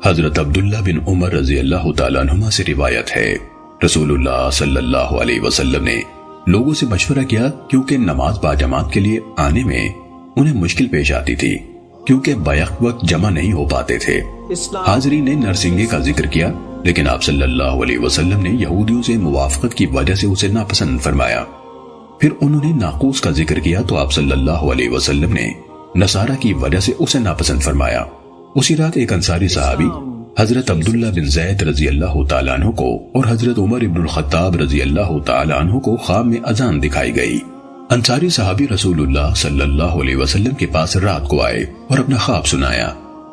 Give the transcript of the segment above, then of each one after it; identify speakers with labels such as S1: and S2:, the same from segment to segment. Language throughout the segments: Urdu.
S1: حضرت عبداللہ بن عمر رضی اللہ تعالیٰ عنہما سے روایت ہے، رسول اللہ صلی اللہ علیہ وسلم نے لوگوں سے مشورہ کیا کیونکہ نماز باجماعت کے لیے آنے میں انہیں مشکل پیش آتی تھی، کیونکہ بیک وقت جمع نہیں ہو پاتے تھے۔ حاضرین نے نرسنگی کا ذکر کیا، لیکن آپ صلی اللہ علیہ وسلم نے یہودیوں سے موافقت کی وجہ سے اسے ناپسند فرمایا۔ پھر انہوں نے ناقوس کا ذکر کیا تو آپ صلی اللہ علیہ وسلم نے نصارہ کی وجہ سے اسے ناپسند فرمایا۔ اسی رات ایک انصاری صحابی حضرت عبداللہ بن زید رضی اللہ تعالیٰ عنہ کو اور حضرت عمر بن الخطاب رضی اللہ تعالیٰ عنہ کو خواب میں اذان دکھائی گئی۔ انصاری صحابی رسول اللہ صلی اللہ علیہ وسلم کے پاس رات کو آئے اور اپنا خواب سنایا۔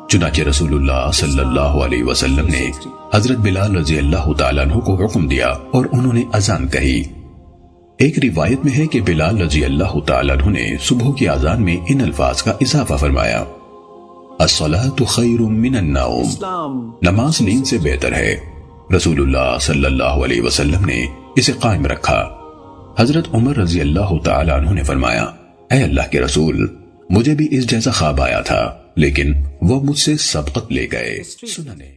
S1: چنانچہ رسول اللہ صلی اللہ علیہ وسلم نے حضرت بلال رضی اللہ تعالیٰ عنہ کو حکم دیا اور انہوں نے اذان کہی۔ ایک روایت میں ہے کہ بلال رضی اللہ تعالیٰ عنہ نے صبح کی اذان میں ان الفاظ کا اضافہ فرمایا، الصلاۃ خیر من النوم، نماز نیند سے بہتر ہے۔ رسول اللہ صلی اللہ علیہ وسلم نے اسے قائم رکھا۔ حضرت عمر رضی اللہ تعالیٰ عنہ نے فرمایا، اے اللہ کے رسول، مجھے بھی اس جیسا خواب آیا تھا، لیکن وہ مجھ سے سبقت لے گئے۔ سننے